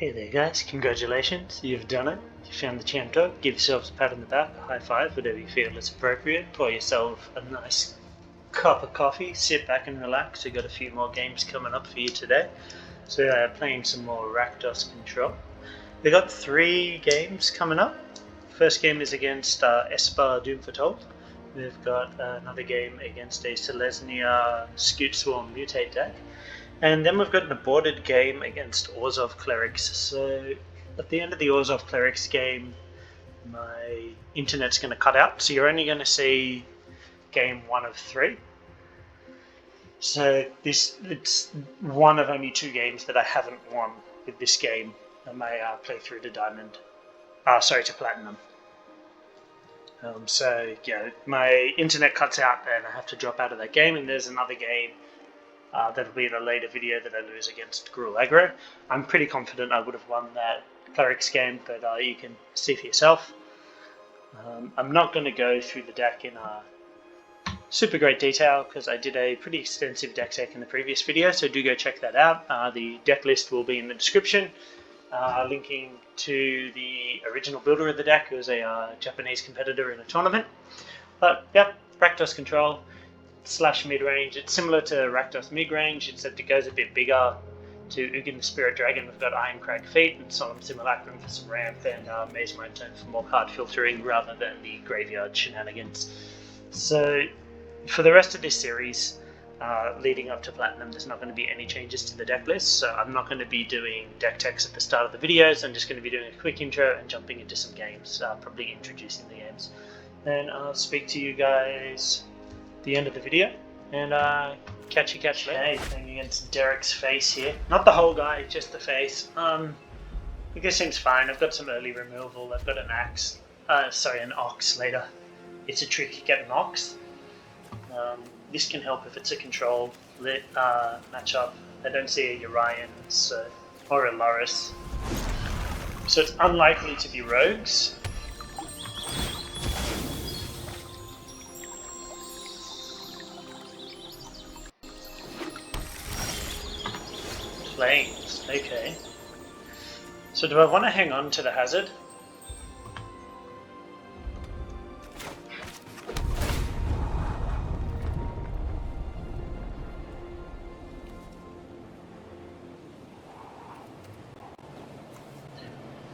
Hey there guys, congratulations, you've done it. You found the champ dog, give yourselves a pat on the back, a high five, whatever you feel is appropriate. Pour yourself a nice cup of coffee, sit back and relax. We've got a few more games coming up for you today. So playing some more Rakdos Control. We've got 3 games coming up. First game is against Esper Doom Foretold. We've got another game against a Selesnya Scoot Swarm Mutate deck. And then we've got an aborted game against Orzhov Clerics. So at the end of the Orzhov Clerics game, my internet's going to cut out. So you're only going to see game 1 of 3. So it's one of only 2 games that I haven't won with this game. I may play through to Diamond. To Platinum. So yeah, my internet cuts out and I have to drop out of that game, and there's another game that'll be in a later video that I lose against Gruul Aggro. I'm pretty confident I would have won that Clerics game, but you can see for yourself. I'm not going to go through the deck in super great detail because I did a pretty extensive deck tech in the previous video, so do go check that out. The deck list will be in the description, linking to the original builder of the deck, who was a Japanese competitor in a tournament. But yeah, Rakdos Control / mid-range. It's similar to Rakdos mid-range, except it goes a bit bigger. To Ugin the Spirit Dragon, we've got Ironcrag Feet and Solemn Simulacrum for some ramp, and Maze Mountain for more card filtering rather than the graveyard shenanigans. So for the rest of this series, leading up to Platinum, there's not going to be any changes to the deck list, so I'm not going to be doing deck techs at the start of the videos. I'm just going to be doing a quick intro and jumping into some games, probably introducing the games. Then I'll speak to you guys the end of the video, and catch you later. Okay, playing against Derek's face here. Not the whole guy, just the face. I guess seems fine. I've got some early removal. I've got an an Ox later. It's a trick, get an Ox. This can help if it's a control matchup. I don't see a Urian or a Loris. So it's unlikely to be rogues. Flames, okay. So do I want to hang on to the hazard?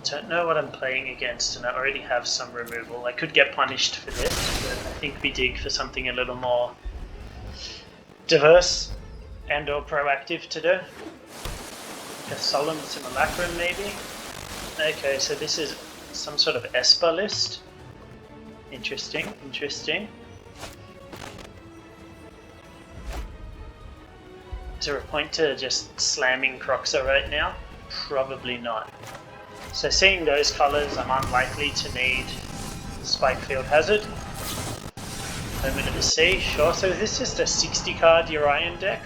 Don't know what I'm playing against, and I already have some removal. I could get punished for this, but I think we dig for something a little more diverse and or proactive to do. A Solemn Simulacrum maybe? Okay, so this is some sort of Esper list. Interesting. Is there a point to just slamming Croxa right now? Probably not. So seeing those colours, I'm unlikely to need Spikefield Hazard. Moment of the Sea, sure. So is this just a 60 card Urian deck?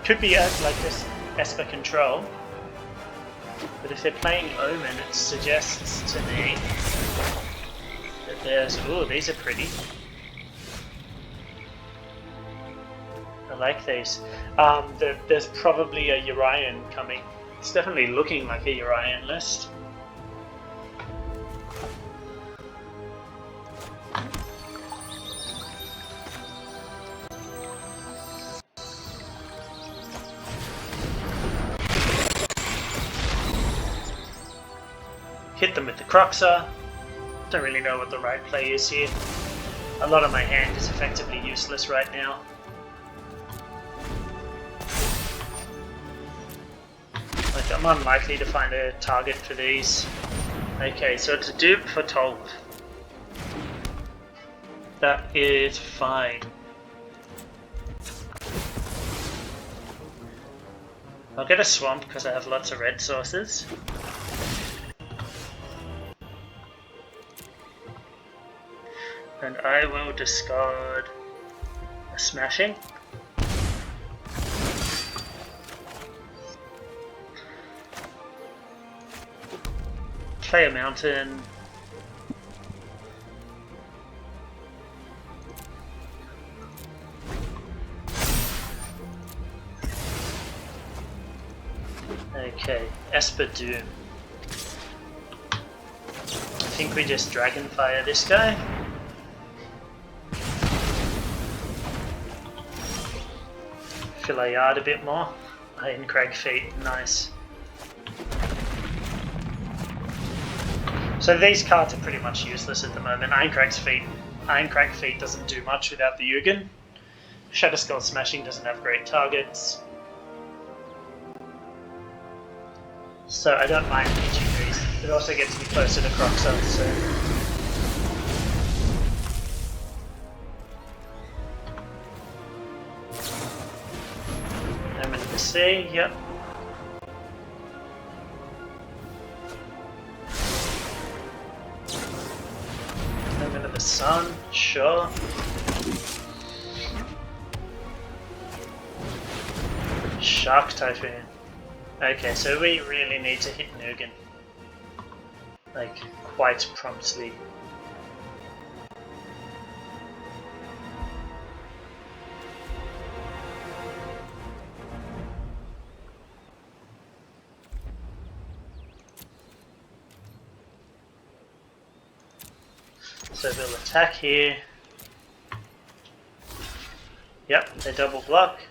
Could be like this Esper Control, but if they're playing Omen, it suggests to me that there's... ooh, these are pretty. I like these. There's probably a Urian coming. It's definitely looking like a Urian list. Hit them with the Croxa. Don't really know what the right play is here. A lot of my hand is effectively useless right now. Like, I'm unlikely to find a target for these. Okay, so it's a Doom Foretold. That is fine. I'll get a Swamp because I have lots of red sources. And I will discard a Smashing. Play a Mountain. Okay, Esper Doom. I think we just Dragonfire this guy. Fill our yard a bit more. Iron Crag Feet, nice. So these cards are pretty much useless at the moment. Iron Crag Feet doesn't do much without the Ugin. Shadow Skull Smashing doesn't have great targets. So I don't mind pitching these. It also gets me closer to Croxo, so... I'm in the sea, yep. I'm into the sun, sure. Shark Typhoon. Okay, so we really need to hit Ugin. Like, quite promptly. So they'll attack here. Yep, they double block.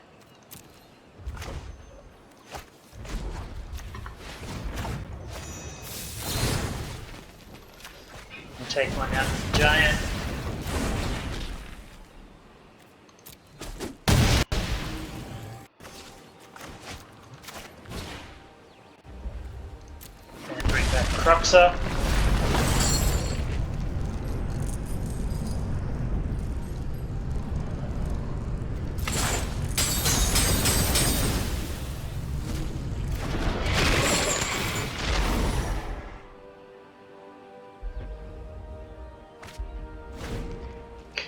Take one out of the giant. And bring back Croxo.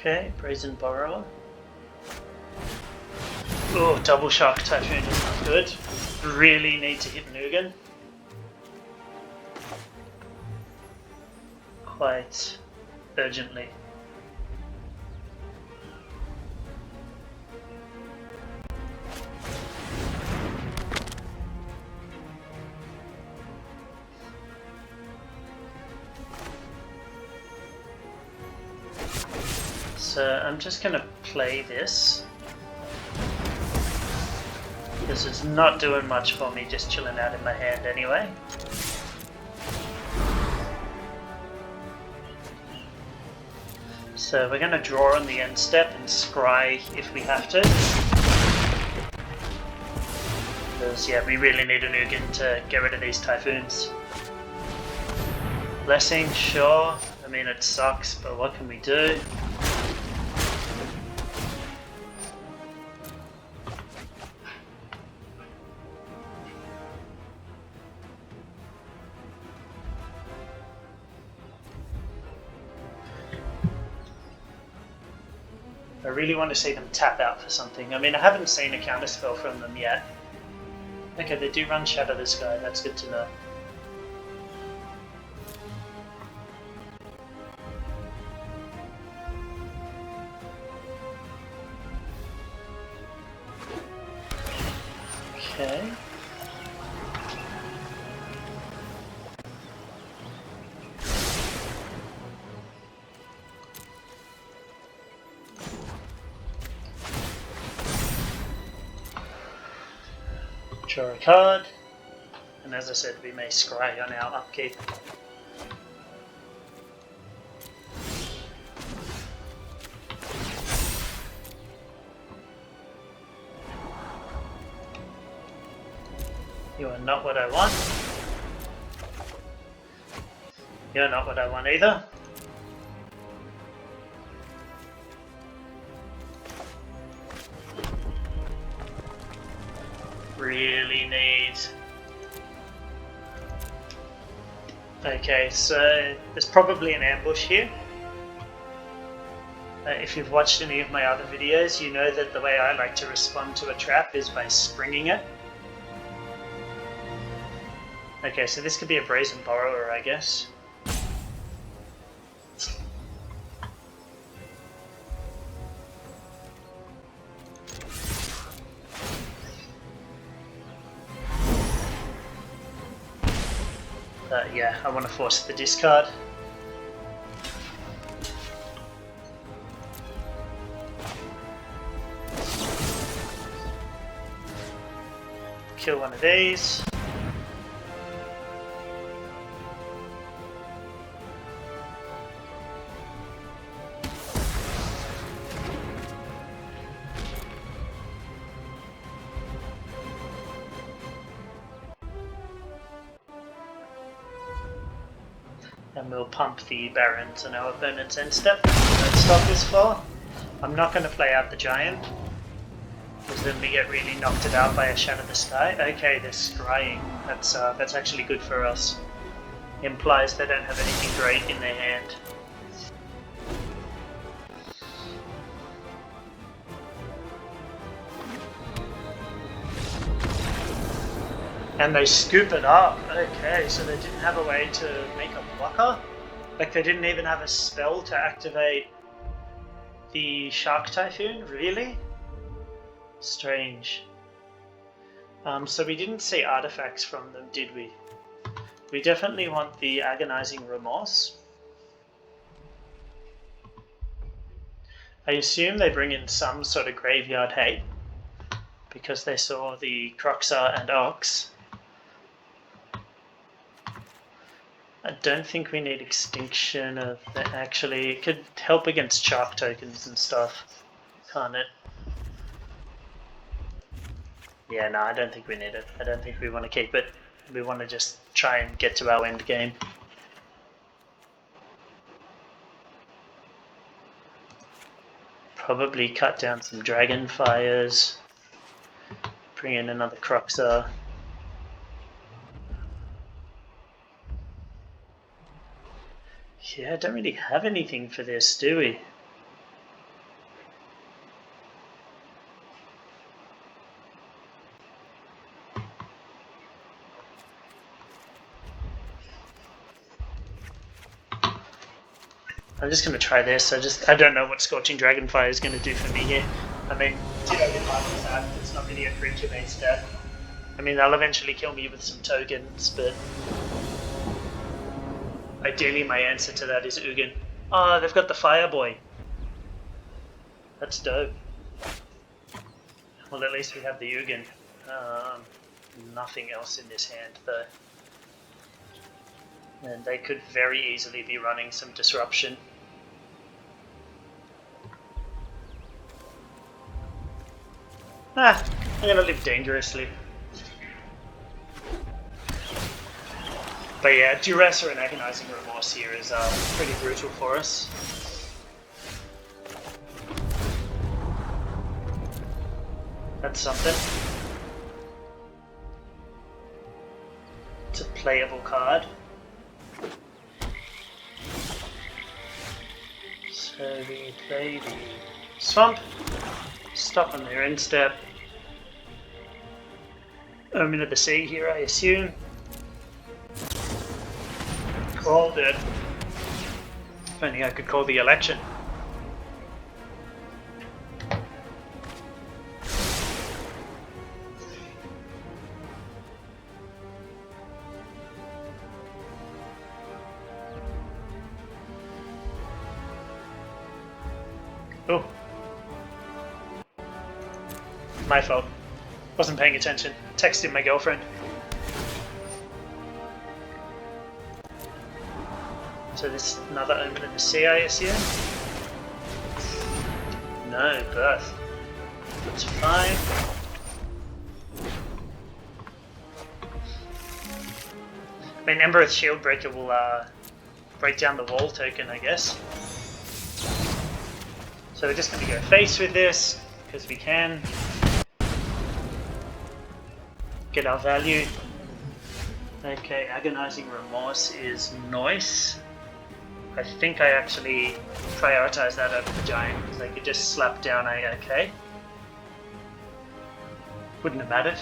Okay, Brazen Borrower. Oh, double Shark Typhoon is not good. Really need to hit Ugin. Quite urgently. So I'm just going to play this, because it's not doing much for me, just chilling out in my hand anyway. So we're going to draw on the end step and scry if we have to. Because yeah, we really need an Ugin to get rid of these Typhoons. Blessing, sure. I mean, it sucks, but what can we do? I really want to see them tap out for something. I mean, I haven't seen a counterspell from them yet. Okay, they do run Shadow this guy, that's good to know. Okay. Draw a card, and as I said, we may scry on our upkeep. You are not what I want. You're not what I want either. Really need... Okay, so there's probably an ambush here. If you've watched any of my other videos, you know that the way I like to respond to a trap is by springing it. Okay, so this could be a Brazen Borrower, I guess. Yeah, I want to force the discard. Kill one of these. And we'll pump the Barons on our opponent's end step. Don't stop this far. I'm not going to play out the Giant, because then we get really knocked out by a Shadow of the Sky. Okay, they're scrying. That's actually good for us. Implies they don't have anything great in their hand. And they scoop it up. Okay, so they didn't have a way to make a blocker? Like they didn't even have a spell to activate the Shark Typhoon? Really? Strange. So we didn't see artifacts from them, did we? We definitely want the Agonizing Remorse. I assume they bring in some sort of graveyard hate, because they saw the Croxar and Ox. I don't think we need Extinction of the, actually, it could help against Shark tokens and stuff, can't it? Yeah, no, I don't think we need it. I don't think we want to keep it. We want to just try and get to our end game. Probably cut down some Dragonfires. Bring in another Croxar. Yeah, I don't really have anything for this, do we? I'm just going to try this. I don't know what Scorching Dragonfire is going to do for me here. I mean, it's not really a creature-based deck. I mean, they'll eventually kill me with some tokens, but ideally my answer to that is Ugin. Oh, they've got the Fireboy. That's dope. Well, at least we have the Ugin. Nothing else in this hand, though. And they could very easily be running some Disruption. I'm gonna live dangerously. But yeah, Duress or an Agonizing Remorse here is pretty brutal for us. That's something. It's a playable card. So we play the Swamp, stop on their end step. Omen of the Sea here, I assume. Called it. If only I could call the election. Oh. My fault. Wasn't paying attention. Texting my girlfriend. So this is another Omen of the Sea, I assume? No, Birth. That's fine. I mean, Embereth Shieldbreaker will break down the wall token, I guess. So we're just going to go face with this, because we can. Get our value. Okay, Agonizing Remorse is nice. I think I actually prioritize that over the Giant, because they could just slap down AOK. Wouldn't have mattered.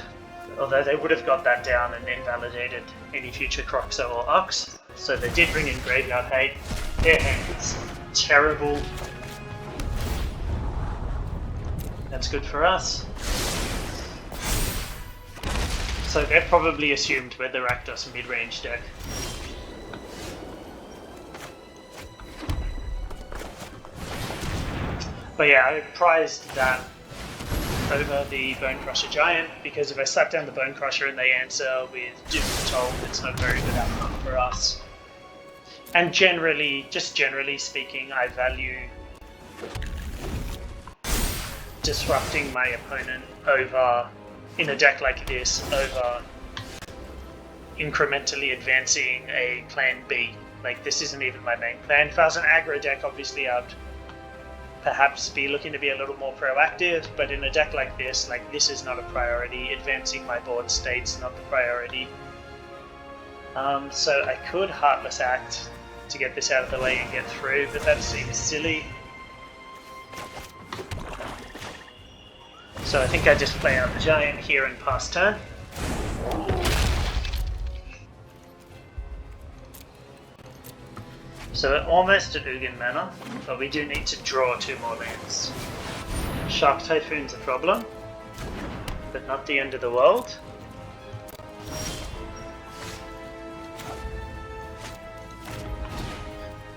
Although they would have got that down and invalidated any future Croxar or Ox. So they did bring in Graveyard Hate. Their hand is terrible. That's good for us. So they've probably assumed we're the Rakdos mid-range deck. But yeah, I prized that over the Bone Crusher Giant, because if I slap down the Bone Crusher and they answer with Doom Patrol, it's not a very good outcome for us. And just generally speaking, I value disrupting my opponent over, in a deck like this, over incrementally advancing a plan B. Like, this isn't even my main plan. If I was an aggro deck, obviously I'd perhaps be looking to be a little more proactive, but in a deck like this is not a priority. Advancing my board state's not the priority. So I could Heartless Act to get this out of the way and get through, but that seems silly. So I think I just play out the Giant here and pass turn. So we're almost at Ugin mana, but we do need to draw 2 more lands. Shark Typhoon's a problem, but not the end of the world.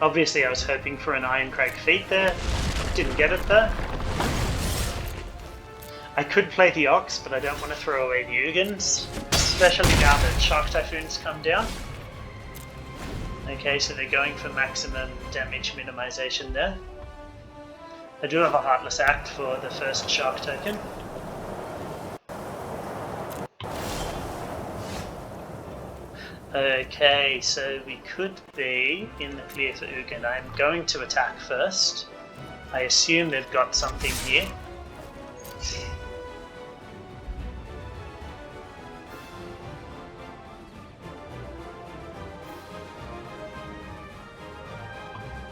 Obviously I was hoping for an Ironcrag Feat there, didn't get it though. I could play the Ox, but I don't want to throw away the Ugins, especially now that Shark Typhoon's come down. Okay, so they're going for maximum damage minimization there. I do have a Heartless Act for the first Shark token. Okay, so we could be in the clear for Ugin. I'm going to attack first. I assume they've got something here.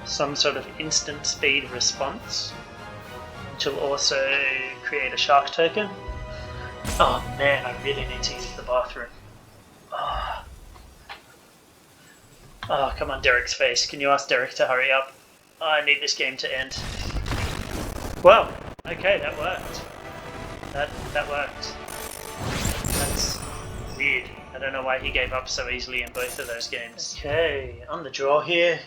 Some sort of instant speed response, which will also create a Shark token. Oh man, I really need to use the bathroom. Oh, come on, Derek's face. Can you ask Derek to hurry up? Oh, I need this game to end. Well, okay, that worked. That worked. That's weird. I don't know why he gave up so easily in both of those games. Okay, on the draw here.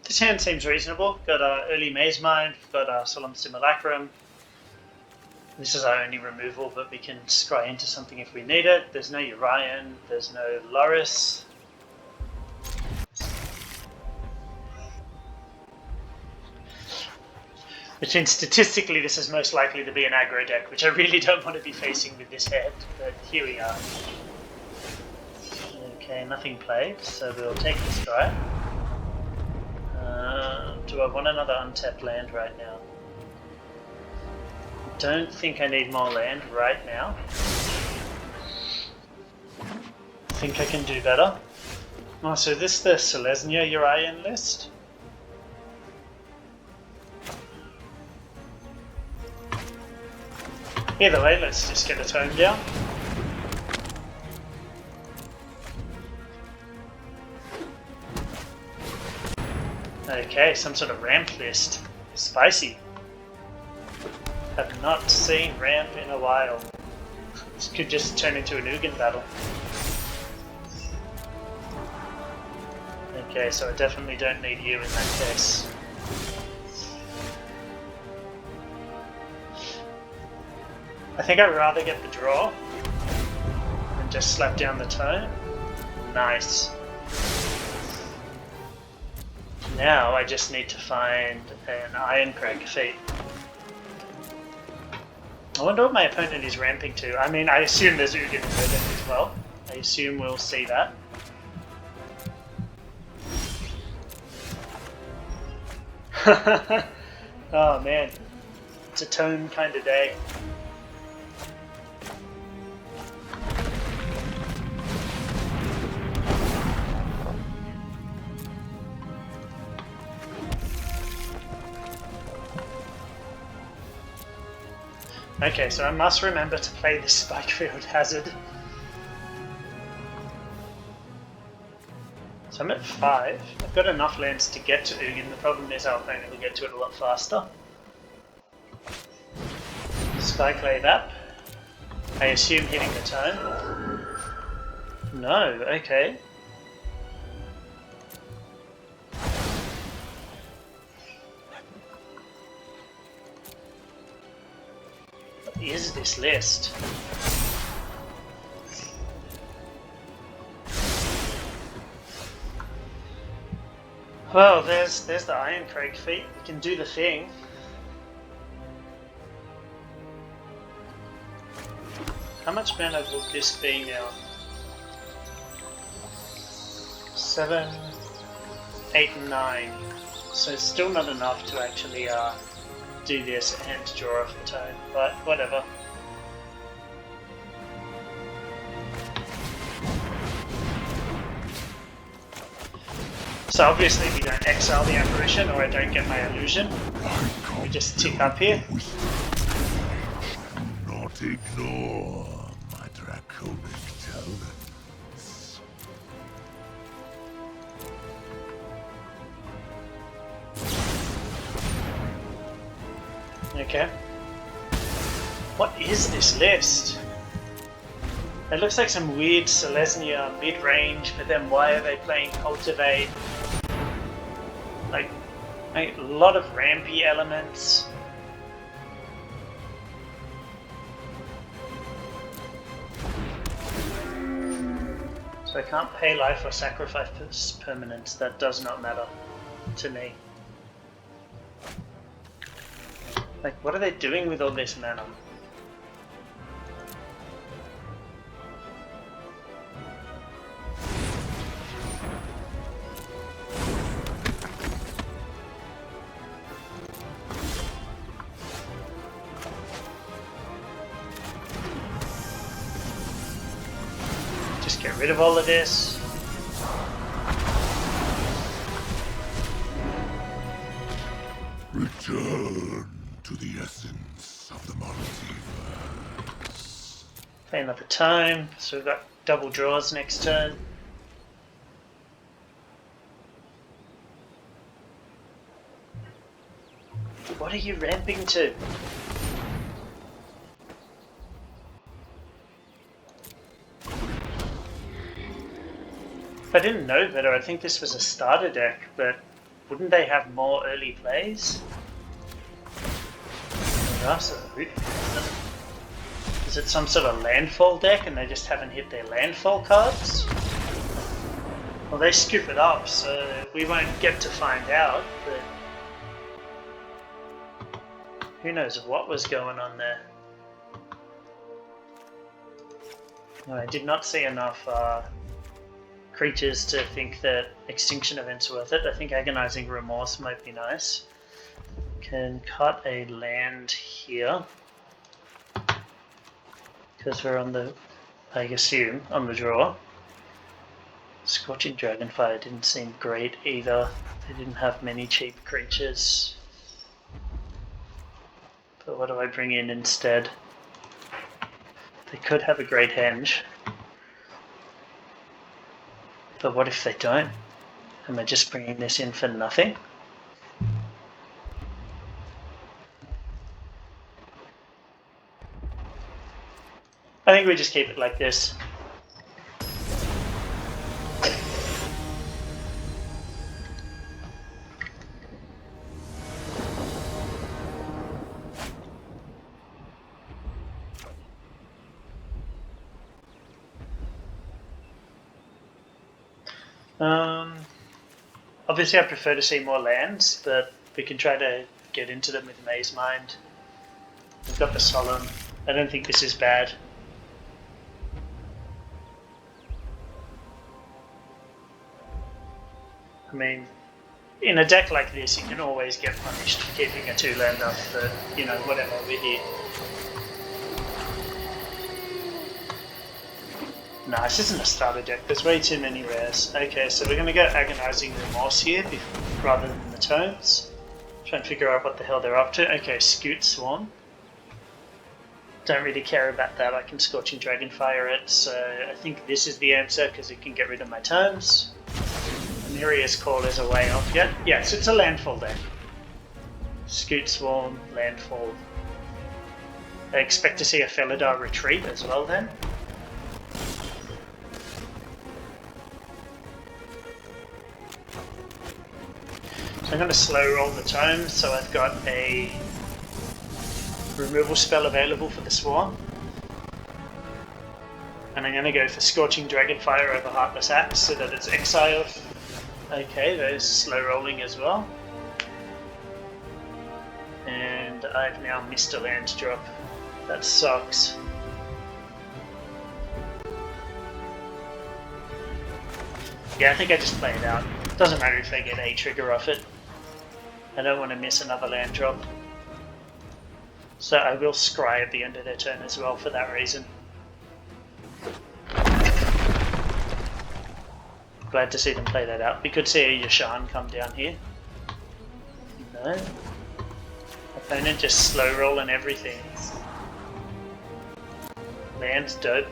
This hand seems reasonable. Got our early Maze Mind, got our Solemn Simulacrum. This is our only removal, but we can scry into something if we need it. There's no Urian, there's no Loris. Which means statistically this is most likely to be an aggro deck, which I really don't want to be facing with this hand, but here we are. Okay, nothing played, so we'll take the scry. Do I want another untapped land right now? Don't think I need more land right now. Think I can do better. Oh, so this is the Selesnya Urian list? Either way, let's just get a tone down. Okay, some sort of ramp list. Spicy. Have not seen ramp in a while. This could just turn into an Ugin battle. Okay, so I definitely don't need you in that case. I think I'd rather get the draw and just slap down the tone. Nice. Now I just need to find an Ironcrag Feat. I wonder what my opponent is ramping to. I mean, I assume there's Ugin in the deck as well. I assume we'll see that. Oh man, it's a tone kind of day. Okay, so I must remember to play this Spikefield Hazard. So I'm at 5. I've got enough lands to get to Ugin. The problem is our opponent will get to it a lot faster. Spikeblade up. I assume hitting the turn. No, okay. is this list? Well, there's the Iron Crag feat. We can do the thing. How much mana will this be now? 7, 8, and 9. So it's still not enough to actually do this and draw off the tone, but whatever. So obviously we don't exile the apparition or I don't get my illusion. We just tick up here. Not ignore my draconic talents. Okay. What is this list? It looks like some weird Selesnya mid-range, but then why are they playing Cultivate? Like a lot of rampy elements. So I can't pay life or sacrifice permanents, that does not matter to me. Like, what are they doing with all this mana? Just get rid of all of this. Return to the essence of the multiverse. Play another time, so we've got double draws next turn. What are you ramping to? If I didn't know better, I think this was a starter deck, but wouldn't they have more early plays? Is it some sort of landfall deck and they just haven't hit their landfall cards? Well, they scoop it up, so we won't get to find out, but who knows what was going on there. No, I did not see enough creatures to think that Extinction Event's worth it. I think Agonizing Remorse might be nice. Can cut a land here because we're on the, I assume, on the draw. Scorching Dragonfire didn't seem great either. They didn't have many cheap creatures. But what do I bring in instead? They could have a Great Henge. But what if they don't? Am I just bringing this in for nothing? I think we just keep it like this. Obviously I prefer to see more lands, but we can try to get into them with Maze Mind. We've got the Solemn. I don't think this is bad. I mean, in a deck like this, you can always get punished for keeping a 2-lander, but, you know, whatever, we're here. Nah, this isn't a starter deck, there's way too many rares. Okay, so we're going to go Agonizing Remorse here, rather than the Tomes. Try and figure out what the hell they're up to. Okay, Scoot Swarm. Don't really care about that, I can Scorching Dragonfire it, so I think this is the answer, because it can get rid of my Tomes. Miria's Call is a way off yet. Yes, it's a landfall deck. Scoot Swarm, landfall. I expect to see a Felidar Retreat as well then. So I'm going to slow roll the Tomes, so I've got a removal spell available for the Swarm. And I'm going to go for Scorching Dragonfire over Heartless Axe so that it's exiled. Okay, there's slow rolling as well. And I've now missed a land drop. That sucks. Yeah, I think I just play it out. Doesn't matter if I get a trigger off it. I don't want to miss another land drop. So I will scry at the end of their turn as well for that reason. Glad to see them play that out. We could see a Yashan come down here. No. Opponent just slow rolling everything. Land's dope.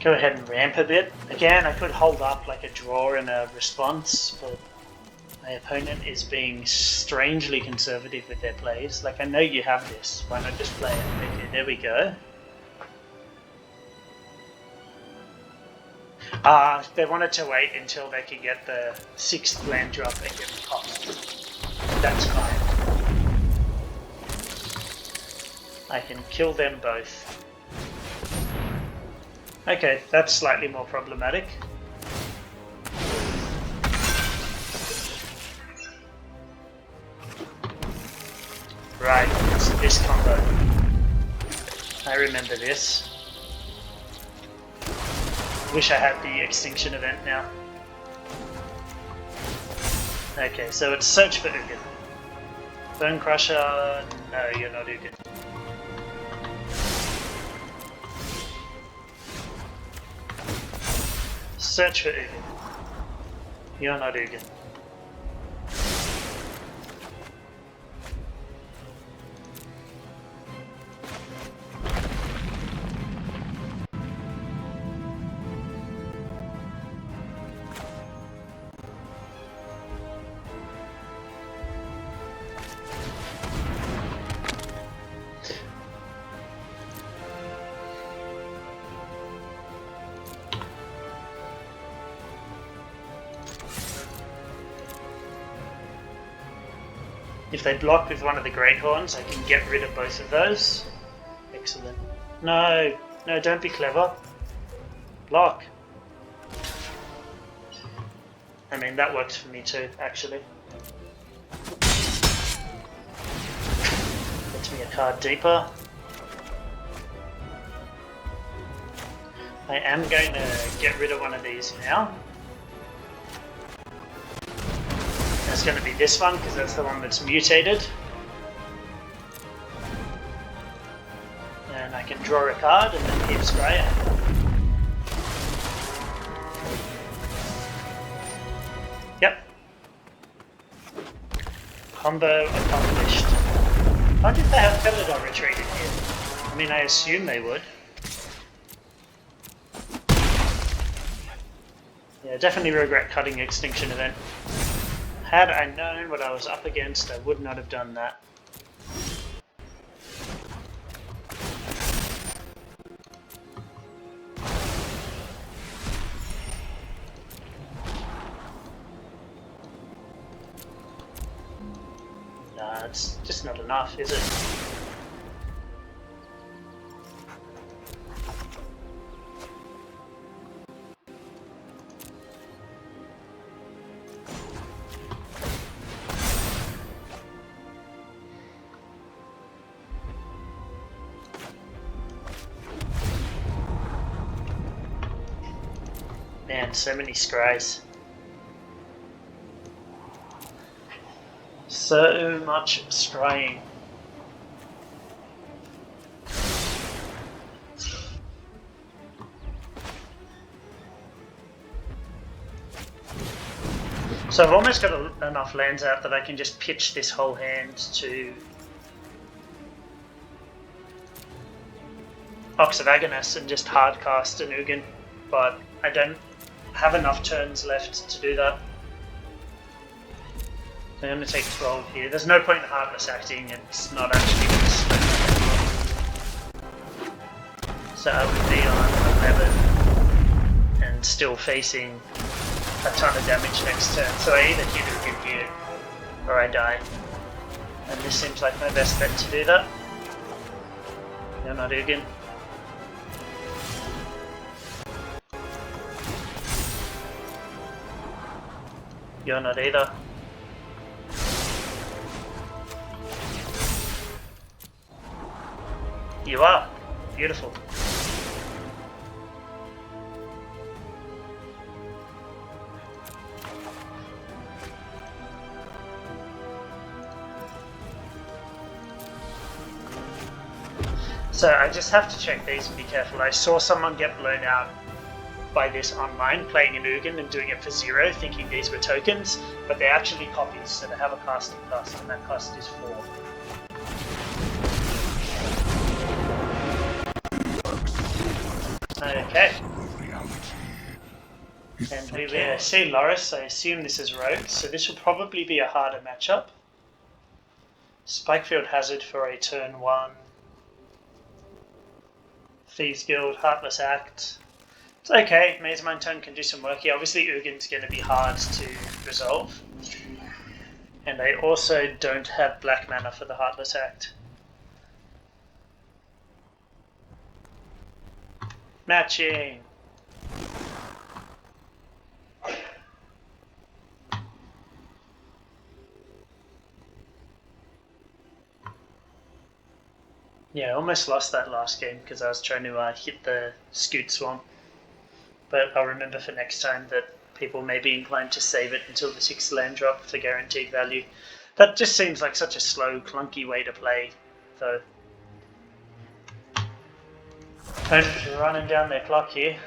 Go ahead and ramp a bit. Again, I could hold up like a draw and a response, but my opponent is being strangely conservative with their plays. Like, I know you have this, why not just play it? Okay, there we go. They wanted to wait until they could get the 6th land drop and get the cost. That's fine. I can kill them both. Okay, that's slightly more problematic. Right, it's this combo. I remember this. Wish I had the extinction event now. Okay, so it's search for Ugin. Bone Crusher, no, you're not Ugin. Search for Ugin. You're not Ugin. If they block with one of the Great Horns, I can get rid of both of those. Excellent. No, no, don't be clever. Block. I mean, that works for me too, actually. Gets me a card deeper. I am going to get rid of one of these now. It's going to be this one, because that's the one that's mutated. And I can draw a card and then keep spraying. Yep. Combo accomplished. I wonder if they have Felidor retreated here. I mean, I assume they would. Yeah, definitely regret cutting Extinction Event. Had I known what I was up against, I would not have done that. Nah, it's just not enough, is it? Man, so many scries. So much scrying. So I've almost got enough lands out that I can just pitch this whole hand to Ox of Agonas and just hardcast an Ugin, but I don't have enough turns left to do that. I'm going to take 12 here. There's no point in Heartless acting, it's not actually going to split anymore. So I would be on 11 and still facing a ton of damage next turn. So I either hit Ugin here or I die. And this seems like my best bet to do that. You're not Ugin. You're not either. You are. Beautiful. So I just have to check these and be careful. I saw someone get blown out by this online, playing an Ugin and doing it for 0, thinking these were tokens, but they're actually copies, so they have a casting cost, and that cost is 4. Okay. And we see Loris. I assume this is Rogue, so this will probably be a harder matchup. Spikefield Hazard for a turn 1. Thieves Guild, Heartless Act. It's okay, Maze Mind Tone can do some work here. Obviously Ugin's going to be hard to resolve. And I also don't have black mana for the Heartless Act. Matching! Yeah, I almost lost that last game because I was trying to hit the Scoot Swamp. But I'll remember for next time that people may be inclined to save it until the 6th land drop for guaranteed value. That just seems like such a slow, clunky way to play, though. Opponents are running down their clock here.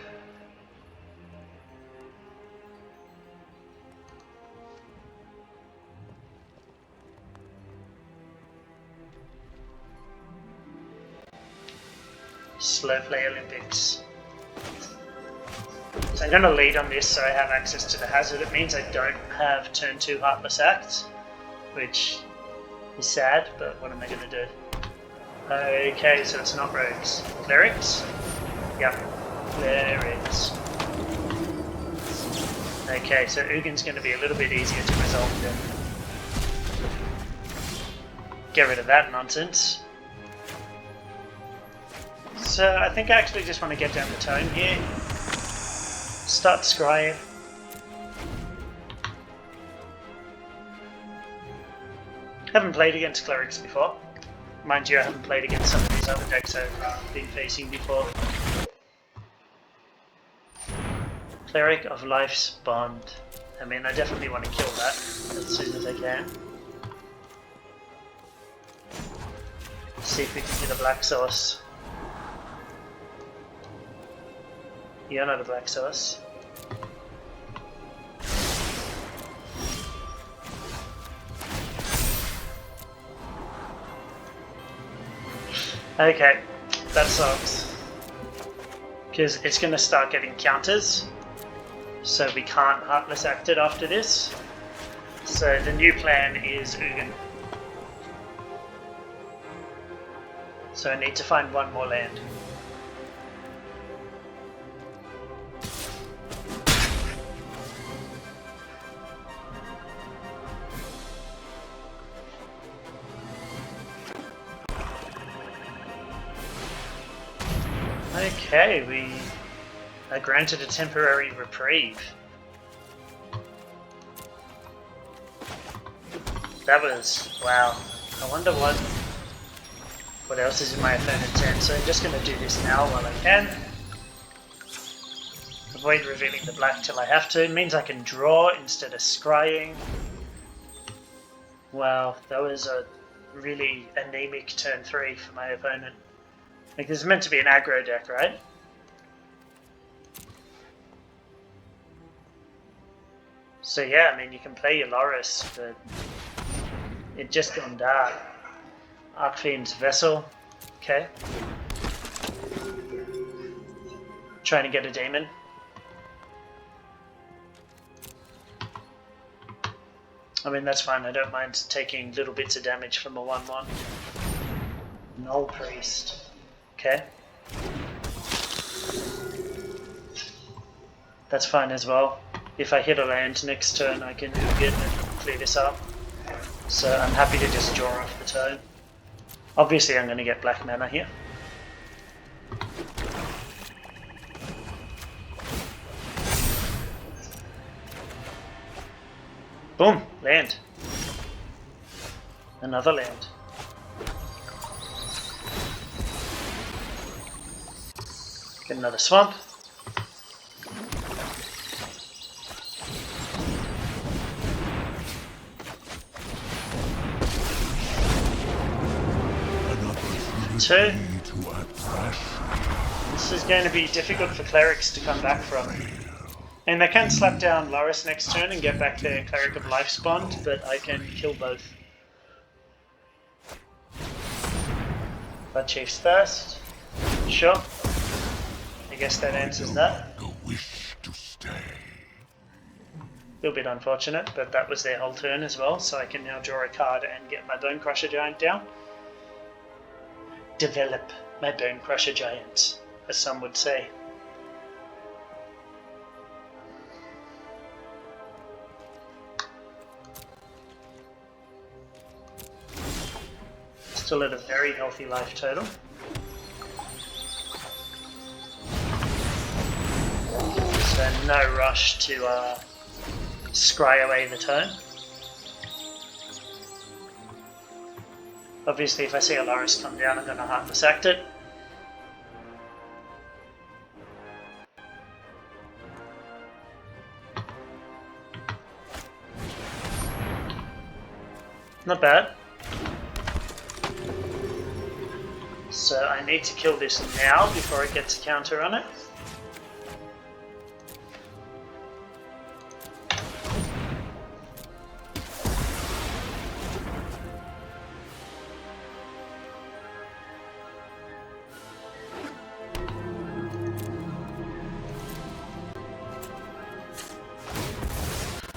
Slow play Olympics. So I'm going to lead on this so I have access to the hazard. It means I don't have turn 2 Heartless Act, which is sad, but what am I going to do? Okay, so it's not rogues. Clerics? Yep, clerics. Okay, so Ugin's going to be a little bit easier to resolve then. Get rid of that nonsense. So I think I actually just want to get down the tone here. Start scrying. Haven't played against clerics before. Mind you, I haven't played against some of these other decks I've been facing before. Cleric of Life's Bond. I mean, I definitely want to kill that as soon as I can. See if we can get a black source. You're not a black source. Okay, that sucks. Because it's going to start getting counters. So we can't Heartless Act it after this. So the new plan is Ugin. So I need to find one more land. Okay, we are granted a temporary reprieve. That was... wow. I wonder what else is in my opponent's hand, so I'm just going to do this now while I can. Avoid revealing the black till I have to. It means I can draw instead of scrying. Wow, that was a really anemic turn 3 for my opponent. Like, this is meant to be an aggro deck, right? So yeah, I mean, you can play your Loris, but it just gone dark. Arcfiend's Vessel, okay. Trying to get a demon. I mean, that's fine, I don't mind taking little bits of damage from a 1-1. Null Priest. Okay. That's fine as well. If I hit a land next turn, I can Ugin and clear this up. So I'm happy to just draw off the turn. Obviously I'm going to get black mana here. Boom! Land. Another land. Get another swamp. Two. This is going to be difficult for clerics to come back from. And they can slap down Loris next turn and get back their Cleric of Life's Bond, but I can kill both. Blood Chiefs first. Sure. I guess that answers that. A little bit unfortunate, but that was their whole turn as well, so I can now draw a card and get my Bone Crusher Giant down. Develop my Bone Crusher Giant, as some would say. Still at a very healthy life total. So no rush to scry away the turn. Obviously if I see a Loris come down, I'm going to Heartless Act it. Not bad. So I need to kill this now before it gets a counter on it.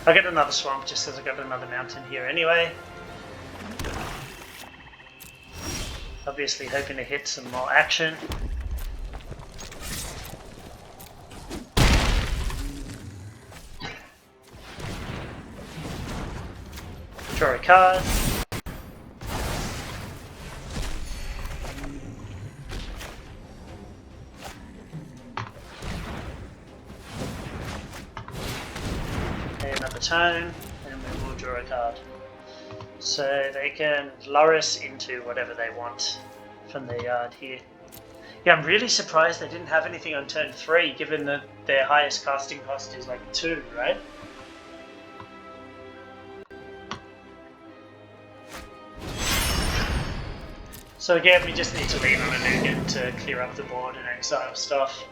I'll get another swamp just as I got another mountain here anyway. Obviously hoping to hit some more action. Draw a card. Another turn, and we will draw a card. So they can Loris into whatever they want from their yard here. Yeah, I'm really surprised they didn't have anything on turn 3, given that their highest casting cost is like 2, right? So again, we just need to lean on an Ugin to clear up the board and exile stuff.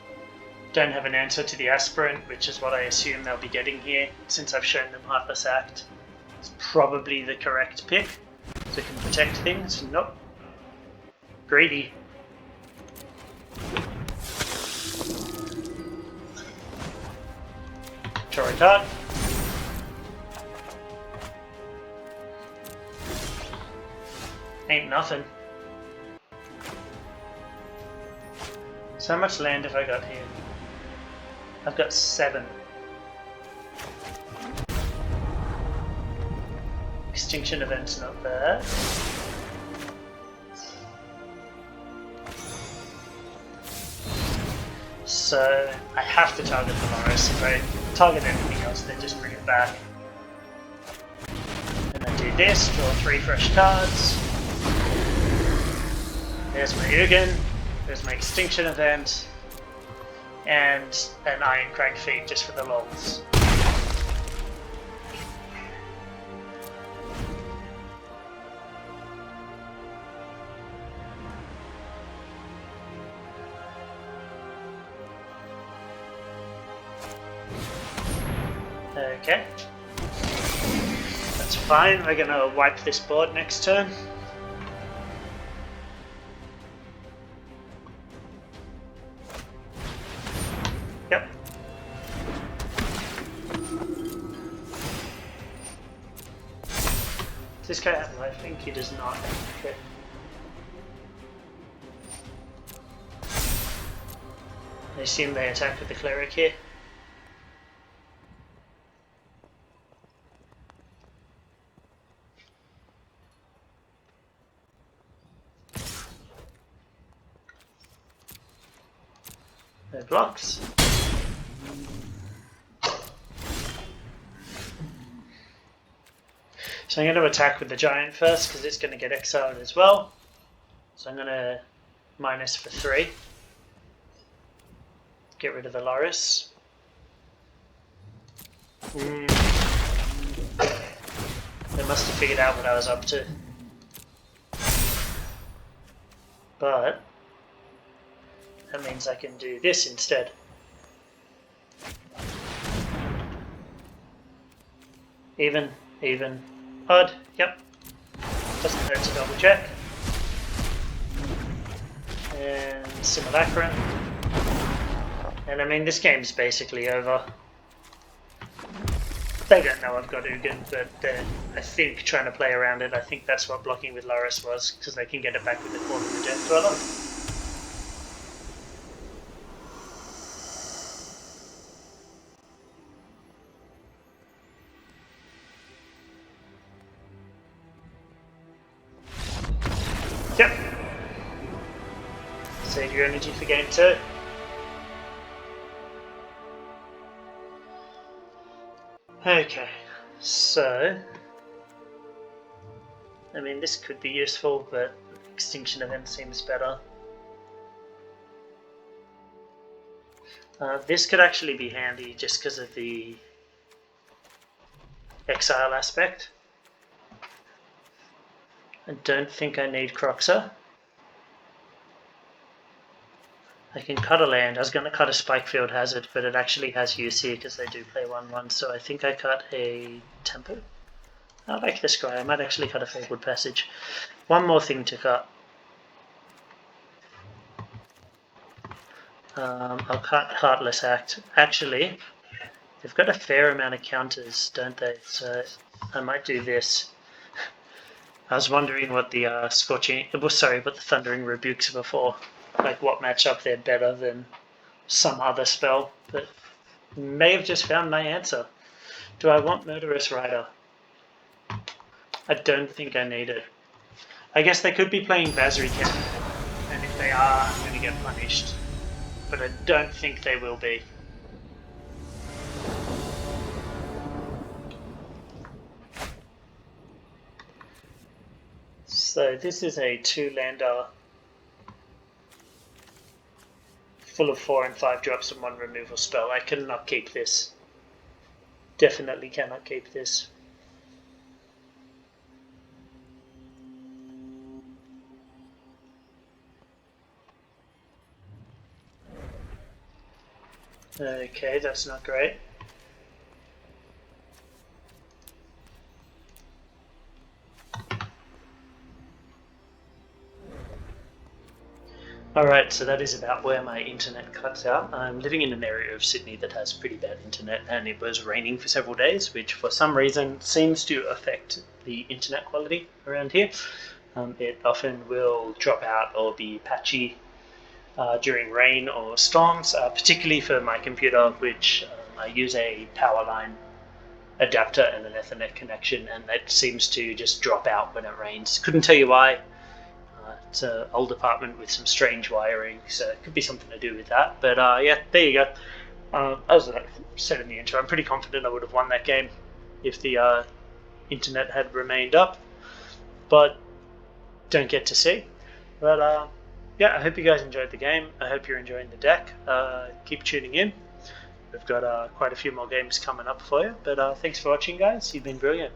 Don't have an answer to the Aspirant, which is what I assume they'll be getting here, since I've shown them Heartless Act. It's probably the correct pick, so it can protect things. Nope. Greedy. Draw a card. Ain't nothing. So how much land have I got here? I've got 7. Extinction event's not bad. So I have to target the Loris. If I target anything else, then just bring it back. And then do this, draw 3 fresh cards. There's my Ugin, there's my Extinction event, and an Iron Crank feed just for the lols. Okay. That's fine, we're gonna wipe this board next turn. Yep. Does this guy have life link? He does not. Okay. I assume they attack with the cleric here. No blocks. So I'm going to attack with the giant first because it's going to get exiled as well. So I'm going to minus for 3. Get rid of the Loris. They must have figured out what I was up to. But that means I can do this instead. Even, odd, yep. Doesn't hurt to double check. And Simulacrum. And I mean, this game's basically over. They don't know I've got Ugin, but they're, I think, trying to play around it. I think that's what blocking with Loris was, because they can get it back with the Corner of the Death Dweller. Yep. Save your energy for game 2. Okay, so I mean, this could be useful, but Extinction Event seems better. This could actually be handy just because of the exile aspect. I don't think I need Croxer. I can cut a land. I was going to cut a Spikefield Hazard, but it actually has use here because they do play 1/1, so I think I cut a Temple. I like this guy. I might actually cut a Fabled Passage. One more thing to cut. I'll cut Heartless Act. Actually, they've got a fair amount of counters, don't they? So I might do this. I was wondering what the what the Thundering Rebukes were for. Like what matchup they're better than some other spell, but may have just found my answer. Do I want Murderous Rider? I don't think I need it. I guess they could be playing Basrican, and if they are, I'm going to get punished. But I don't think they will be. So this is a 2-lander full of 4 and 5 drops and 1 removal spell. I cannot keep this. Definitely cannot keep this. Okay, that's not great. Alright, so that is about where my internet cuts out. I'm living in an area of Sydney that has pretty bad internet, and it was raining for several days, which for some reason seems to affect the internet quality around here. It often will drop out or be patchy during rain or storms, particularly for my computer, which I use a power line adapter and an Ethernet connection, and that seems to just drop out when it rains. Couldn't tell you why. It's an old apartment with some strange wiring, so it could be something to do with that. But yeah, there you go. As I said in the intro, I'm pretty confident I would have won that game if the internet had remained up, but don't get to see. But yeah, I hope you guys enjoyed the game. I hope you're enjoying the deck. Keep tuning in. We've got quite a few more games coming up for you. But thanks for watching, guys. You've been brilliant.